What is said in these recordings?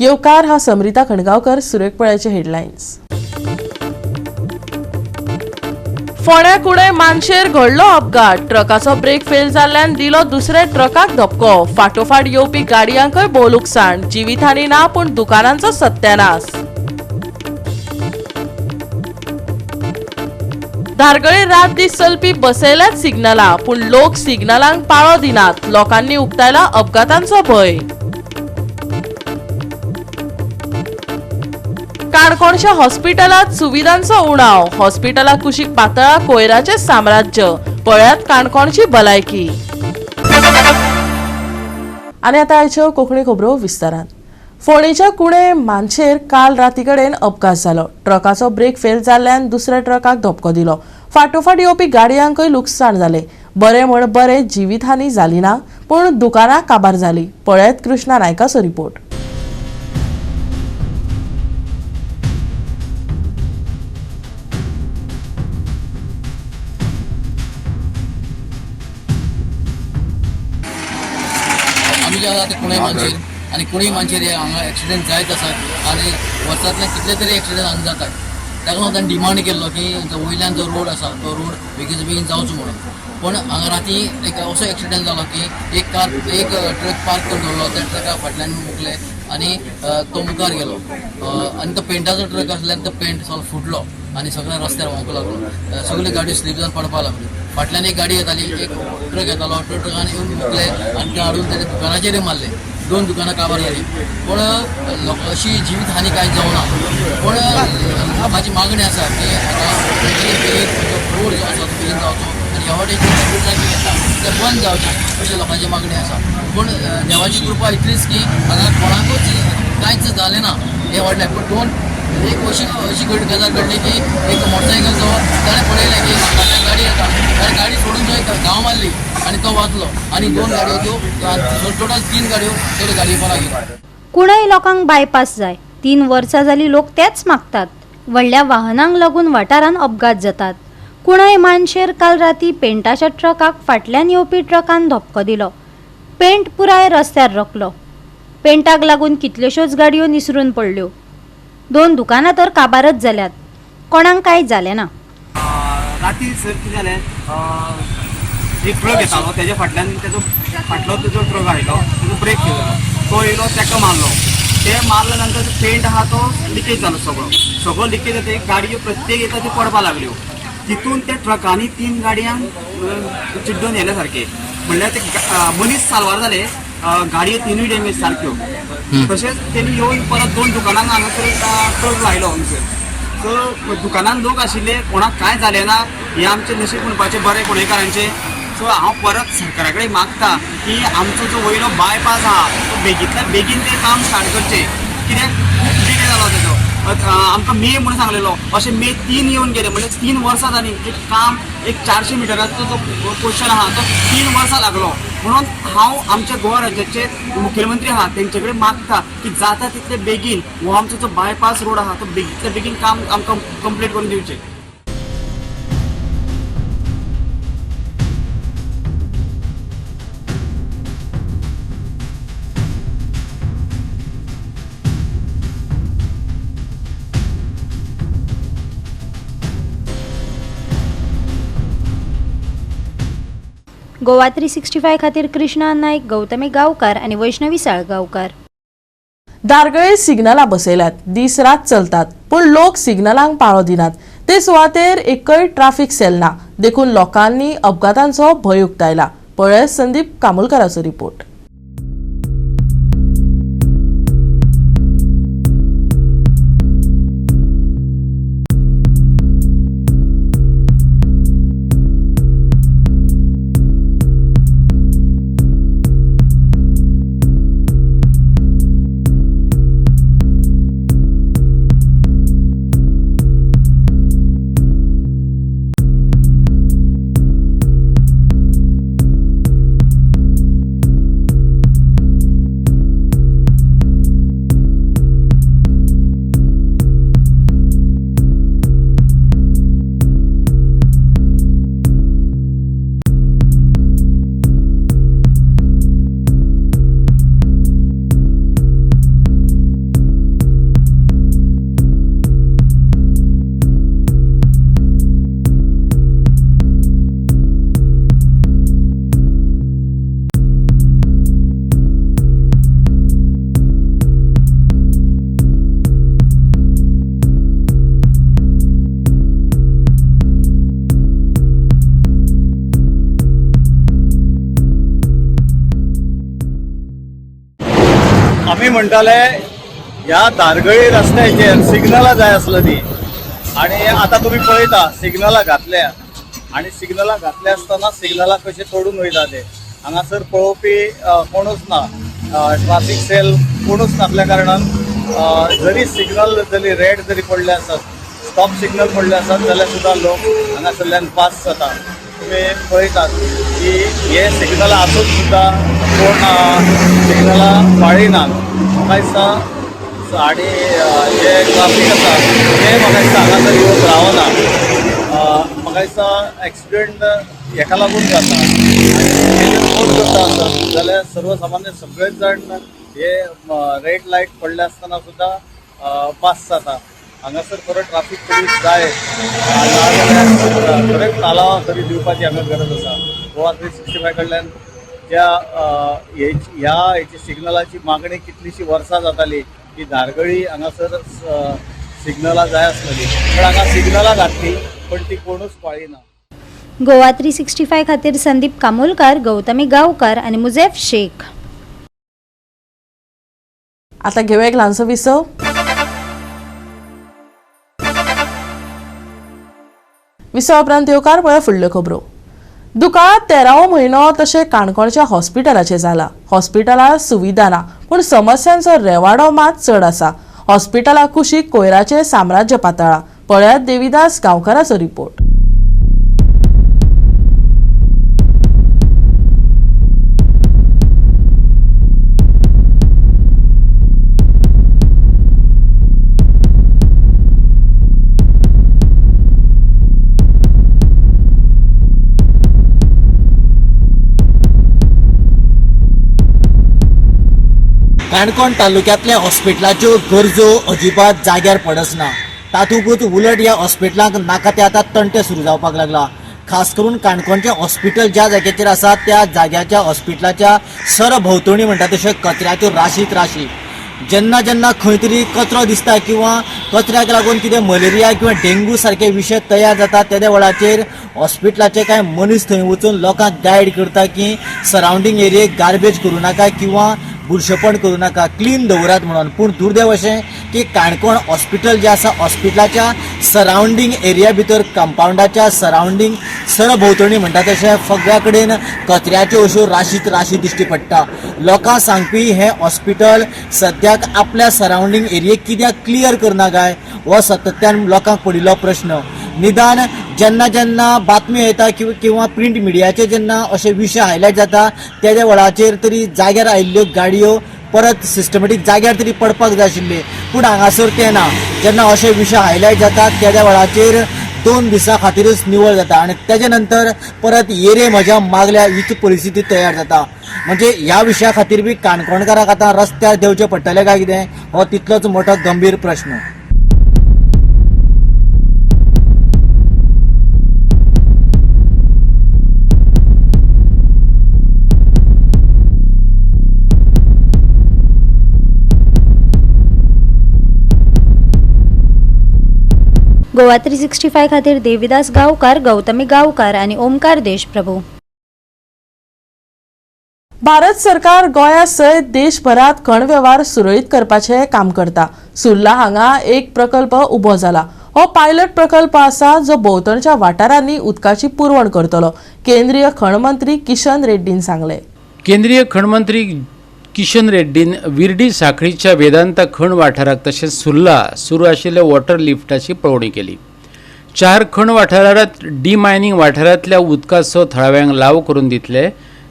येवकार हा समरिता खणगावकर. सुरेख पळ्याचे हेडलायन्स. फोंड्या कुडे मानशेर घडलो अपघात. ट्रकाचो ब्रेक फेल जाल्ल्यान दिलो दुसऱ्या ट्रकाक धपको. फाटोफाट येवपी गाडयांकय भोव लुकसाण. जिवीतहानी ना पूण दुकानांचो सत्यानाश. धारगळे रात दीस चलपी बसयल्यात सिग्नलां पूण लोक सिग्नलांक पाळो दिनात. लोकांनी उक्तायला अपघातांचो भय. काणकोणच्या हॉस्पिटलात सुविधांचो उणाव. हॉस्पिटलाक कुशीक पातळा कोयराचे साम्राज्य. पळयात काणकोणची भलायकी. आनी आतां आयच्यो कोंकणी खबरो विस्तारान. फोंडेच्या कुणे मानशेर काल राती कडेन अपघात जालो. ट्रकाचो ब्रेक फेल जाल्ल्यान दुसऱ्या ट्रकाक धपको दिलो. फाटोफाट येवपी गाडयांकय लुकसाण जालें. बरें म्हण बरें जिवीतहानी जाली ना पूण दुकानां काबार जाली. पळयात कृष्णा नायकाचो रिपोर्ट. कुणे मानशेर आणि कुणीय मानशेर हांगा एक्सिडेंट जायत आसात आनी वर्सांतल्यान कितले तरी एक्सिडेंट हांगा जातात. ताका लागून ताणें डिमांड केल्लो की वयल्यान जो रोड आसा तो रोड बेगीन बेगीन जावचो म्हणून. पूण हांगा राती एक असो एक्सिडेंट जालो की एक ट्रक पार्क करून दवरलो. त्या ट्रका फाटल्यान मुकले आनी तो मुखार गेलो. आनी तो पेंटाचो ट्रक आसल्यान तो पेंट सगळो फुटलो आनी सगळ्या रस्त्यार व्हांवूंक लागलो. सगळ्यो गाडयो स्लीप जावन पडपाक लागल्यो. फाटल्यान एक गाडी येताली, एक ट्रक येतालो. तो ट्रकान येवन मुकले आनी ते हाडून तेच्या दुकानाचेर मारले. 2 दुकानां काबार जाली. पूण अशी जीवित हानी कांय जावना. पूण म्हाजी मागणी आसा की रोड जो आसा तो बेगीन जावचो आनी ह्या वाटेन ट्रॅफिक येता ते बंद जावचे अशी लोकांची मागणी आसा. पूण देवाची कृपा इतलीच की हांगा कोणाकूच कांयच जालें ना हे व्हडलें. पूण एक अशी गजाल घडली की एक मोटरसायकलचो ताणें पळयलें की फाटल्यान गाडी येता. ताणें गाडी सोडून थंय धांव मारली आनी तो वाचलो. आनी 2 गाडयो त्यो टोटल 3 गाडयो त्यो गाडये बरा गेल्यो. कुणय लोकांक बायपास जाय. 3 वर्सां जाली लोक तेच मागतात. व्हडल्या वाहनांक लागून वाठारांत अपघात जातात. कुणय मानशेर काल राती पेंटाच्या ट्रकाक फाटल्यान येवपी ट्रकान धपको दिलो. पेंट पुराय रस्त्यार रकलो. पेंटाक लागून कितल्योश्योच गाडयो निसरून पडल्यो. 2 दुकानां तर काबारच जाल्यात. कोणाक कांय जालें ना. राती सर कितें जालें, एक ट्रक येतालो तेज्या फाटल्यान तेजो फाटलो जो ट्रक आयलो तेजो ब्रेक फेल जालो. तो येयलो तेका मारलो. ते मारल्या नंतर पेंट आहा तो लिकेज जालो. सगळो लिकेज जाता. गाडयो प्रत्येक येता त्यो पडपाक लागल्यो. तितून त्या ट्रकांनी 3 गाडयांक चिड्डून येल्या सारके. म्हणल्यार ते मनीस साल्वार जाले. गाडयो 3 डॅमेज सारक्यो. तशेंच तेणी येवन परत 2 दुकानांक हांगासर ट्रक लायलो हांगासर. सो दुकानान लोक आशिल्ले, कोणाक कांय जालें ना. हें आमचें नशीब म्हणपाचें बरें कुणेकारांचें. सो हांव परत सरकारा कडेन मागता की आमचो जो वयलो बायपास आहा तो बेगींतल्यान बेगीन तें काम स्टार्ट करचें. कित्याक खूब डिले जालो तेजो. आमकां मे म्हणून सांगलेलो, अशें मे 3 येवन गेले. म्हणजे 3 वर्सां जालीं. एक काम एक 400 मिटराचो जो क्वेश्चन आहा तो 3 वर्सां लागलो. म्हणून हांव आमच्या गोवा राज्याचे मुखेलमंत्री आहा तेंचे कडेन मागता की जाता तितले बेगीन हो आमचो जो बायपास रोड आहा तो बेगींतल्या बेगीन काम आमकां कंप्लीट करून दिवचें. गोवा 365 खातीर कृष्णा नायक, गौतमी गांवकार आनी वैष्णवी साळगांवकार. दारगळे सिग्नलां बसयल्यात. दीस रात चलतात पूण लोक सिग्नलांक पाळो दिनात. ते सुवातेर एकय ट्रॅफिक सेल ना. देखून लोकांनी अपघातांचो भंय उक्तायला. पळय संदीप कामुलकराचो रिपोर्ट. आम्ही म्हणटाले ह्या दारगळी रस्त्याचेर सिग्नलां जाय आसली ती आणि आता तुम्ही पळयता सिग्नलां घातल्या आणि सिग्नलां घातल्या आसतना सिग्नलां कशे तोडून वयता ते हांगासर पळोवपी कोणूच ना ट्राफीक सेल कोणूच नासल्या कारणान जरी सिग्नल जरी रेड जरी पडले आसत स्टॉप सिग्नल पडले आसत जाल्यार सुद्दां लोक हांगासरल्यान पास जाता तुम्ही पळयतात की हे सिग्नलां आसून सुद्दां कोण सिग्नलां पाळिनात म्हाका दिसता आणि जे ट्राफीक आसा ते म्हाका दिसता हांगासर येवंक रावना म्हाका दिसता एक्सिडेंट हेका लागून जाता आनी फोन करता आसत जाल्यार सर्वसामान्य सगळेच जाण हे रेड लायट पडले आसतना सुद्दां पास जाता हांगासर खरो ट्राफीक पुलीस जाय नाजाल्यार खरेंच तालाव तरी दिवपाची हांगा गरज आसा गोवा 365 कडल्यान ज्या ह्या हेची सिग्नलाची मागणी कितलीशी वर्सां जाताली की धारगळी हांगासर सिग्नलां जाय आसलेली पण हांगा सिग्नलां घातली पण ती कोणूच पाळिना. गोवा 365 खातीर संदीप कामोलकार, गौतमी गांवकार आणि मुजेफ शेख. आता घेऊया एक ल्हानसो विसव. विसव उपरांत येवकार पळय फुडल्यो खबरो. दुकाळ 13वो म्हयनो तशें काणकोणच्या हॉस्पिटलाचेर जाला. हॉस्पिटलांत सुविधा ना पूण समस्यांचो रेवाडो मात चड आसा. हॉस्पिटला कुशीक कोयराचें साम्राज्य पातळ्ळा. पळयात देविदास गांवकाराचो रिपोर्ट. काणकोण तालुक्यांतल्या हॉस्पिटलाच्यो गरजो अजिबात जाग्यार पडचना. तातूंतच उलट ह्या हॉस्पिटलांक नाका ते आतां तंटे सुरू जावपाक लागला. खास करून काणकोणचें हॉस्पिटल ज्या जाग्याचेर आसा त्या जाग्याच्या हॉस्पिटलाच्या सरभोंवतणी म्हणटा तशें कचऱ्याच्यो राशीत राशी. जेन्ना जेन्ना खंय तरी कचरो दिसता किंवा कचऱ्याक लागून कितें मलेरिया किंवा डेंगू सारखे विशय तयार जाता त्या वेळाचेर हॉस्पिटलाचे कांय मनीस थंय वचून लोकांक गायड करता की सरावंडींग एरियेक गार्बेज करूं नाका किंवा बुरशेपण करूं नाका, क्लीन दवरात म्हणून. पूण दुर्दैव अशें की काणकोण हॉस्पिटल जें आसा हॉस्पिटलाच्या सरावंडींग एरिया भितर कंपाउंडाच्या सरावंडींग सरभोंवतणी म्हणटा तशें सगळ्या कडेन कचऱ्याच्यो अश्यो राशीत राशी दिश्टी पडटा. लोकांक सांगपी हें हॉस्पिटल सद्याक आपल्या सरावंडींग एरियेक कित्याक क्लियर करना काय हो सातत्यान लोकांक पडिल्लो प्रश्न. निदान जेन्ना जेन्ना बातमी येता किंवा प्रिंट मिडियाचे जेन्ना अशे विशय हायलायट जाता त्या वेळाचेर तरी जाग्यार आयिल्ल्यो गाडयो परत सिस्टमॅटीक जाग्यार तरी पडपाक जाय आशिल्ले. पूण हांगासर तें ना. जेन्ना अशे विशय हायलायट जातात त्या वेळाचेर 2 दिसां खातीरच निवळ जाता आनी तेजे नंतर परत येरे म्हज्या मागल्या हीच परिस्थिती तयार जाता. म्हणजे ह्या विशया खातीर बी काणकोणकाराक आतां रस्त्यार देंवचें पडटलें काय कितें हो तितलोच मोठो गंभीर प्रश्न. गोवा 365 खातीर देविदास गांवकार, गौतमी गांवकार आणि ओमकार देशप्रभू. भारत सरकार गोंया सयत देशभरात खण वेव्हार सुरळीत करपाचें काम करता. सुर्ला हांगा एक प्रकल्प उबो जाला. हो पायलट प्रकल्प आसा जो भोंवतणच्या वाठारांनी उदकाची पुरवण करतलो. केंद्रीय खण मंत्री किशन रेड्डीन सांगले. केंद्रीय खण मंत्री किशन रेड्डीन विर्डी साखळीच्या वेदांता खण वाठाराक तशेंच सुर्ला सुरू आशिल्ल्या वॉटर लिफ्टाची पळोवणी केली. 4 खण वाठारांत डिमायनिंग वाठारांतल्या उदकाचो थळाव्यांक लाव करून दितले.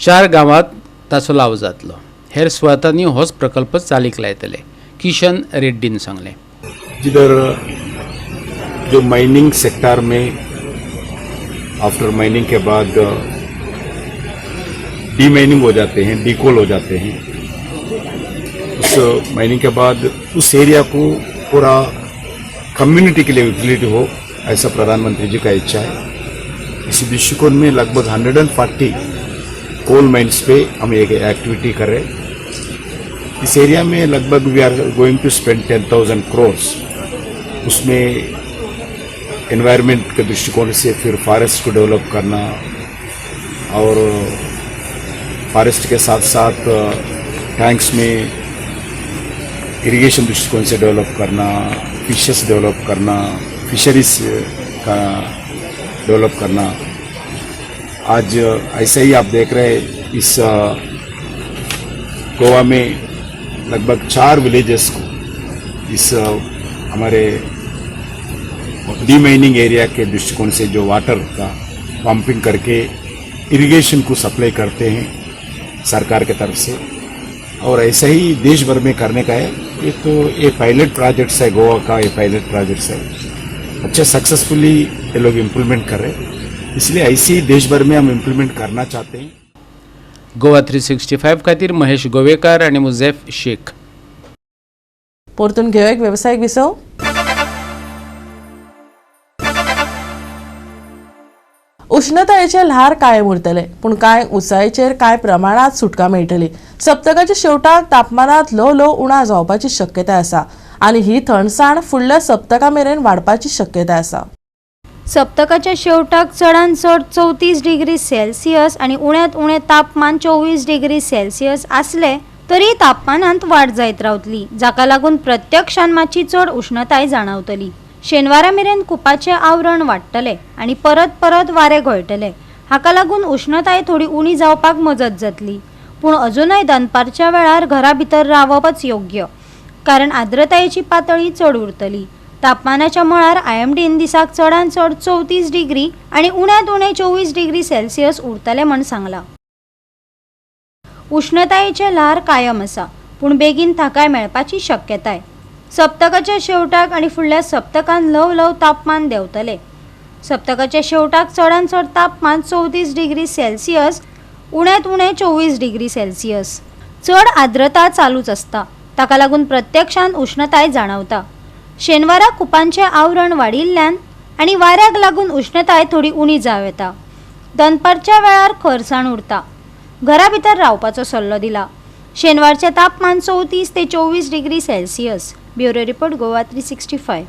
4 गांवांत ताचो लाव जातलो. हेर सुवातांनी होच प्रकल्प चालीक लायतले. किशन रेड्डीन सांगले. जिधर जो माइनिंग सेक्टर में आफ्टर माइनिंग के बाद डीमाइनिंग हो जाते हैं, डीकोल हो जाते हैं. उस माइनिंग के बाद उस एरिया को पूरा कम्युनिटी के लिए यूटिलिटी हो, ऐसा प्रधानमंत्री जी का इच्छा है. इसी दृष्टिकोण में लगभग 140 कोल माइन्स पे हम एक एक्टिविटी कर रहे हैं. इस एरिया में लगभग we are going to spend 10,000 crores. उसमें एनवायरनमेंट के दृष्टिकोण से फिर फॉरेस्ट को डेवलप करना और फॉरेस्ट के साथ साथ टैंक्स में इरिगेशन दृष्टिकोण से डेवलप करना, फिशेस डेवलप करना, फिशरीज का डेवलप करना। आज ऐसे ही आप देख रहे हैं इस गोवा में लगभग 4 विलेजेस को इस हमारे डीमाइनिंग एरिया के दृष्टिकोण से जो वाटर का पंपिंग करके इरिगेशन को सप्लाई करते हैं सरकार के तरफ से, और ऐसा ही देश भर में करने का है। ये पायलट प्रोजेक्ट्स है, गोवा का ये पायलट प्रोजेक्ट्स है, अच्छे सक्सेसफुली ये लोग इम्प्लीमेंट कर रहे हैं, इसलिए ऐसे ही देश भर में हम इम्प्लीमेंट करना चाहते हैं। गोवा 365 खातीर महेश गोवेकार आणि मुझेफ शेख. परतून घेऊ एक व्यावसायिक विसव. उष्णतायेचे ल्हार कायम उरतले, पूण कांय उंचायेचेर कांय प्रमाणात सुटका मेळटली. सप्तकाच्या शेवटाक तापमानात ल्हव उणा जावपाची शक्यताय आसा आनी ही थंडसाण फुडल्या सप्तका मेरेन वाडपाची शक्यताय आसा. सप्तकाच्या शेवटाक चडांत चड 34 डिग्री सेल्सियस आणि उण्यांत उणें तापमान 24 डिग्री सेल्सियस आसले तरी तापमानांत वाड जायत रावतली, जाका लागून प्रत्यक्षान मातशी चड उष्णताय जाणवतली. शेनवारा मेरेन कुपाचें आवरण वाडटले आणि परत परत वारे घोळटले, हाका लागून उष्णताय थोडी उणी जावपाक मजत जातली. पूण अजूनय दनपारच्या वेळार घरा भितर रावपच योग्य, कारण आर्द्रतायेची पातळी चड उरतली. तापमानाच्या मळार IMDन दिसाक चडांत चड 34 डिग्री आणि उण्यांत उणें 24 डिग्री सेल्सियस उरतले म्हण सांगला. उष्णतायेचे ल्हार कायम आसा, पूण बेगीन थाकाय मेळपाची शक्यताय. सप्तकाच्या शेवटाक आणि फुडल्या सप्तकान ल्हव तापमान देंवतले. सप्तकाच्या शेवटाक चडांत चड तापमान 34 डिग्री सेल्सियस, उण्यांत उणें 24 डिग्री सेल्सियस. चड आर्द्रता चालूच आसता, ताका लागून प्रत्यक्षान उष्णताय जाणवता. शेनवारा कुपांचें आवरण वाडिल्ल्यान आनी वाऱ्याक लागून उष्णताय थोडी उणी जाव येता. दनपारच्या वेळार खरसाण उरता, घरा भितर रावपाचो सल्लो दिला. शेनवारचें तापमान 34 ते 24 degree Celsius. Bureau report Goa 365.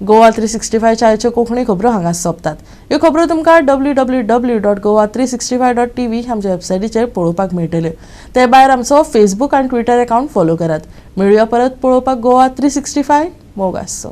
Goa 365 च्या आयच्यो कोंकणी खबरो हांगाच सोंपतात. ह्यो खबरो तुमकां www.goa365.tv आमच्या वेबसायटीचेर पळोवपाक मेळटल्यो. ते भायर आमचो फेसबूक आनी ट्विटर अकाउंट फॉलो करात. मेळुया परत पळोवपाक गोवा 365 मोगास.